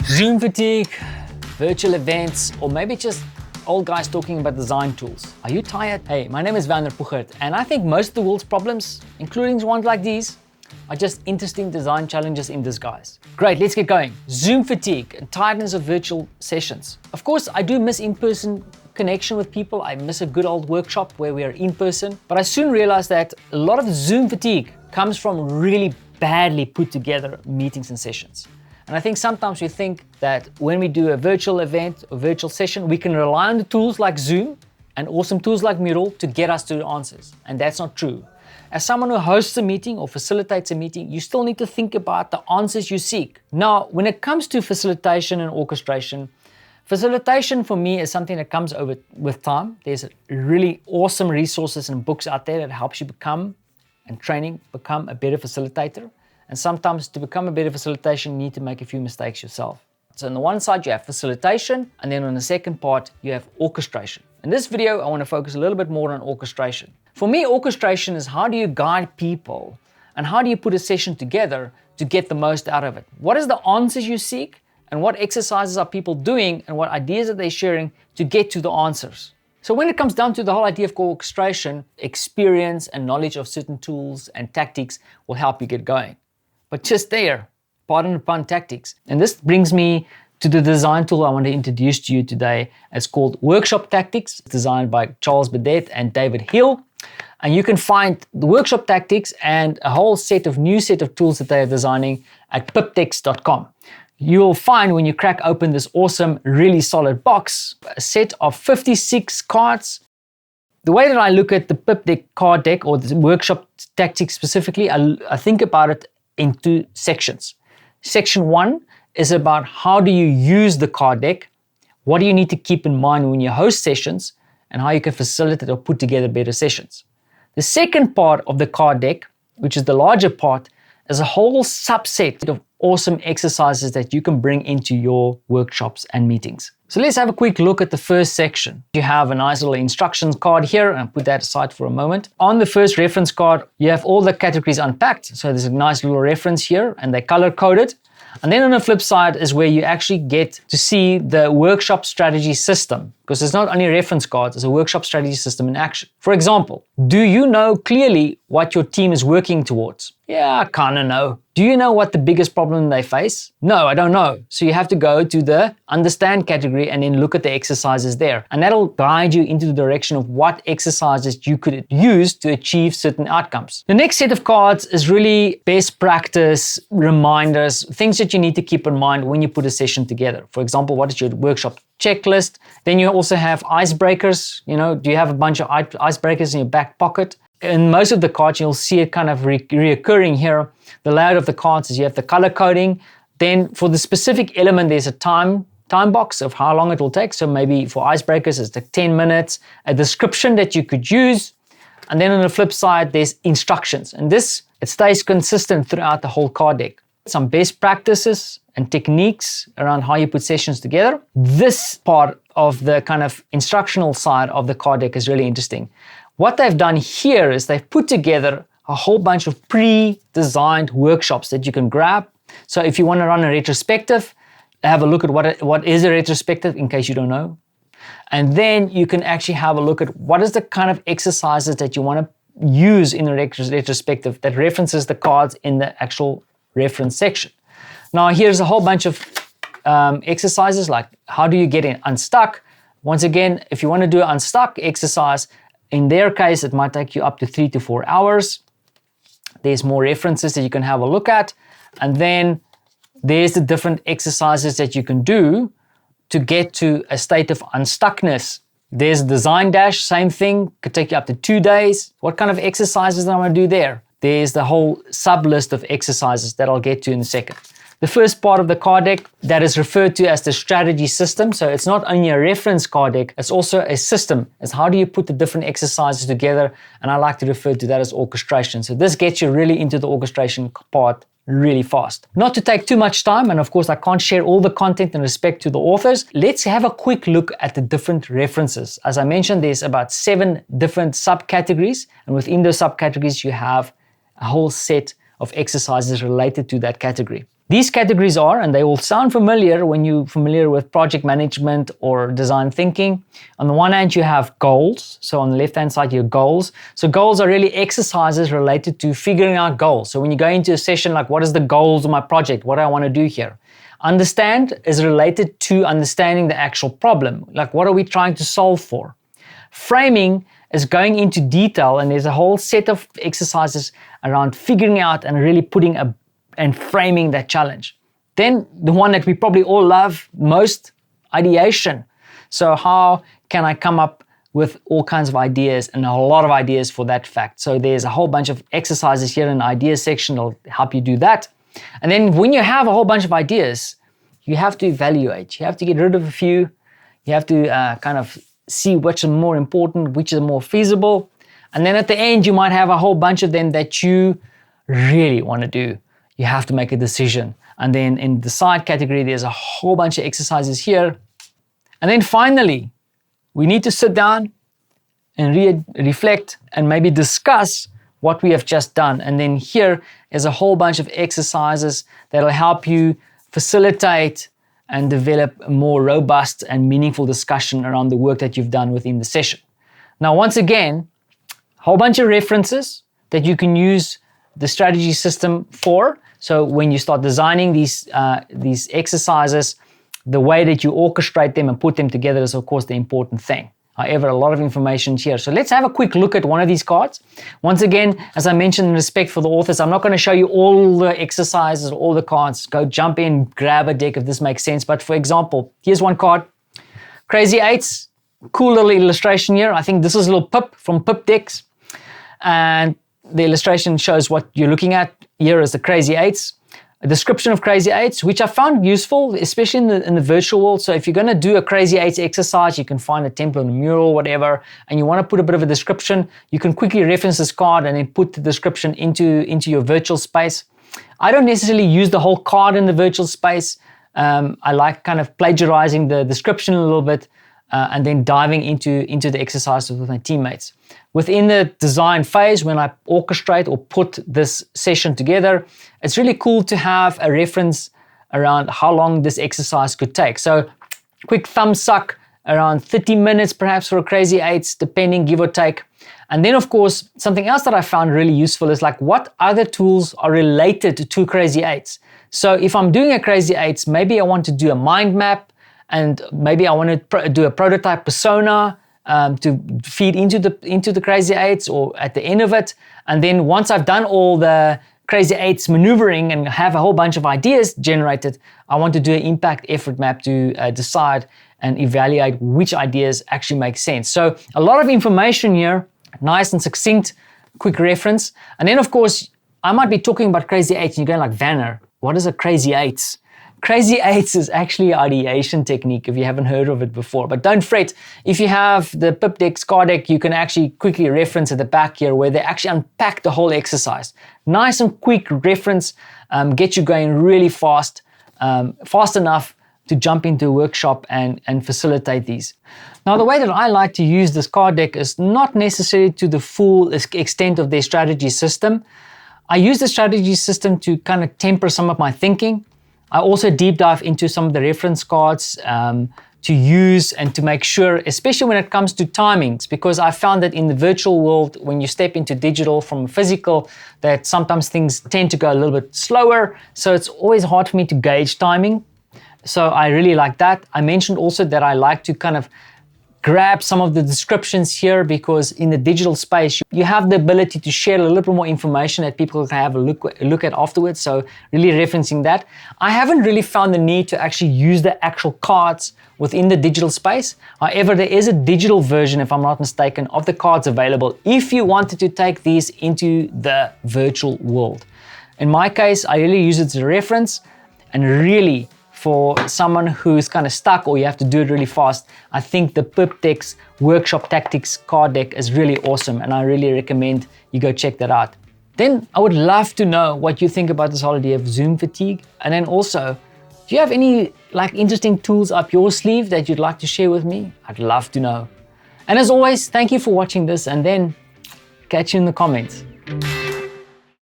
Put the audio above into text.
Zoom fatigue, virtual events, or maybe just old guys talking about design tools. Are you tired? Hey, my name is Vander Puchert, and I think most of the world's problems, including ones like these, are just interesting design challenges in disguise. Great, let's get going. Zoom fatigue and tiredness of virtual sessions. Of course, I do miss in-person connection with people. I miss a good old workshop where we are in person, but I soon realized that a lot of Zoom fatigue comes from really badly put together meetings and sessions. And I think sometimes we think that when we do a virtual event or virtual session, we can rely on the tools like Zoom and awesome tools like Mural to get us to the answers. And that's not true. As someone who hosts a meeting or facilitates a meeting, you still need to think about the answers you seek. Now, when it comes to facilitation and orchestration, facilitation for me is something that comes over with time. There's really awesome resources and books out there that helps you become a better facilitator. And sometimes to become a better facilitation, you need to make a few mistakes yourself. So on the one side, you have facilitation, and then on the second part, you have orchestration. In this video, I want to focus a little bit more on orchestration. For me, orchestration is how do you guide people and how do you put a session together to get the most out of it? What is the answers you seek and what exercises are people doing and what ideas are they sharing to get to the answers? So when it comes down to the whole idea of orchestration, experience and knowledge of certain tools and tactics will help you get going. But just there, pardon the pun, tactics. And this brings me to the design tool I want to introduce to you today. It's called Workshop Tactics, designed by Charles Baudet and David Hill. And you can find the Workshop Tactics and a whole new set of tools that they are designing at pipdecks.com. You will find when you crack open this awesome, really solid box, a set of 56 cards. The way that I look at the Pip Deck card deck or the Workshop Tactics specifically, I think about it in two sections. Section 1 is about how do you use the card deck, what do you need to keep in mind when you host sessions, and how you can facilitate or put together better sessions. The second part of the card deck, which is the larger part, is a whole subset of awesome exercises that you can bring into your workshops and meetings. So let's have a quick look at the first section. You have a nice little instructions card here, and put that aside for a moment. On the first reference card, you have all the categories unpacked. So there's a nice little reference here, and they're color coded. And then on the flip side is where you actually get to see the workshop strategy system, because it's not only reference cards, it's a workshop strategy system in action. For example, do you know clearly what your team is working towards? Yeah, I kind of know. Do you know what the biggest problem they face? No, I don't know. So you have to go to the understand category and then look at the exercises there. And that'll guide you into the direction of what exercises you could use to achieve certain outcomes. The next set of cards is really best practice, reminders, things that you need to keep in mind when you put a session together. For example, what is your workshop checklist? Then you also have icebreakers. Do you have a bunch of icebreakers in your back pocket? In most of the cards, you'll see it kind of reoccurring here. The layout of the cards is you have the color coding. Then for the specific element, there's a time box of how long it will take. So maybe for icebreakers, it's like 10 minutes, a description that you could use. And then on the flip side, there's instructions. And it stays consistent throughout the whole card deck. Some best practices and techniques around how you put sessions together. This part of the kind of instructional side of the card deck is really interesting. What they've done here is they've put together a whole bunch of pre-designed workshops that you can grab. So if you want to run a retrospective, have a look at what is a retrospective in case you don't know. And then you can actually have a look at what is the kind of exercises that you want to use in a retrospective that references the cards in the actual reference section. Now here's a whole bunch of exercises like how do you get unstuck? Once again, if you want to do an unstuck exercise, in their case, it might take you up to 3 to 4 hours. There's more references that you can have a look at. And then there's the different exercises that you can do to get to a state of unstuckness. There's a design dash, same thing, could take you up to 2 days. What kind of exercises do I want to do there? There's the whole sub list of exercises that I'll get to in a second. The first part of the card deck that is referred to as the strategy system. So it's not only a reference card deck, it's also a system. It's how do you put the different exercises together? And I like to refer to that as orchestration. So this gets you really into the orchestration part really fast. Not to take too much time, and of course I can't share all the content in respect to the authors. Let's have a quick look at the different references. As I mentioned, there's about 7 different subcategories, and within those subcategories you have a whole set of exercises related to that category. These categories are, and they will sound familiar when you're familiar with project management or design thinking. On the one hand, you have goals. So on the left-hand side, your goals. So goals are really exercises related to figuring out goals. So when you go into a session like, what is the goals of my project? What do I want to do here? Understand is related to understanding the actual problem. Like, what are we trying to solve for? Framing is going into detail, and there's a whole set of exercises around figuring out and really putting and framing that challenge. Then the one that we probably all love most, ideation. So how can I come up with all kinds of ideas, and a lot of ideas for that fact. So there's a whole bunch of exercises here in the ideas section that'll help you do that. And then when you have a whole bunch of ideas, you have to evaluate. You have to get rid of a few. You have to kind of see which are more important, which are more feasible. And then at the end, you might have a whole bunch of them that you really want to do. You have to make a decision. And then in the side category, there's a whole bunch of exercises here. And then finally, we need to sit down and reflect and maybe discuss what we have just done. And then here is a whole bunch of exercises that'll help you facilitate and develop a more robust and meaningful discussion around the work that you've done within the session. Now, once again, a whole bunch of references that you can use the strategy system for. So when you start designing these exercises, the way that you orchestrate them and put them together is, of course, the important thing. However, a lot of information here. So let's have a quick look at one of these cards. Once again, as I mentioned, in respect for the authors, I'm not going to show you all the exercises, all the cards. Go jump in, grab a deck if this makes sense. But for example, here's one card. Crazy Eights. Cool little illustration here. I think this is a little Pip from Pip Decks. And the illustration shows what you're looking at. Here is the Crazy Eights. A description of Crazy Eights, which I found useful, especially in the virtual world. So if you're going to do a Crazy Eights exercise, you can find a template, a mural, whatever, and you want to put a bit of a description, you can quickly reference this card and then put the description into your virtual space. I don't necessarily use the whole card in the virtual space. I like kind of plagiarizing the description a little bit and then diving into the exercises with my teammates. Within the design phase, when I orchestrate or put this session together, it's really cool to have a reference around how long this exercise could take. So quick thumb suck, around 30 minutes perhaps for a Crazy Eights, depending, give or take. And then of course, something else that I found really useful is like, what other tools are related to Crazy Eights? So if I'm doing a Crazy Eights, maybe I want to do a mind map, and maybe I want to do a prototype persona to feed into the Crazy Eights or at the end of it. And then once I've done all the Crazy Eights maneuvering and have a whole bunch of ideas generated, I want to do an impact effort map to decide and evaluate which ideas actually make sense. So a lot of information here, nice and succinct, quick reference. And then of course, I might be talking about Crazy Eights and you're going like, Vanner, what is a Crazy Eights? Crazy Eights is actually an ideation technique if you haven't heard of it before. But don't fret, if you have the Pip Decks card deck, you can actually quickly reference at the back here where they actually unpack the whole exercise. Nice and quick reference, get you going really fast, fast enough to jump into a workshop and facilitate these. Now, the way that I like to use this card deck is not necessarily to the full extent of their strategy system. I use the strategy system to kind of temper some of my thinking. I also deep dive into some of the reference cards to use and to make sure, especially when it comes to timings, because I found that in the virtual world, when you step into digital from physical, that sometimes things tend to go a little bit slower. So it's always hard for me to gauge timing. So I really like that. I mentioned also that I like to kind of grab some of the descriptions here, because in the digital space, you have the ability to share a little bit more information that people can have a look at afterwards. So really referencing that. I haven't really found the need to actually use the actual cards within the digital space. However, there is a digital version, if I'm not mistaken, of the cards available if you wanted to take these into the virtual world. In my case, I really use it as a reference, and really for someone who's kind of stuck or you have to do it really fast, I think the Pip Decks Workshop Tactics card deck is really awesome, and I really recommend you go check that out. Then I would love to know what you think about this holiday of Zoom fatigue. And then also, do you have any like interesting tools up your sleeve that you'd like to share with me? I'd love to know. And as always, thank you for watching this, and then catch you in the comments.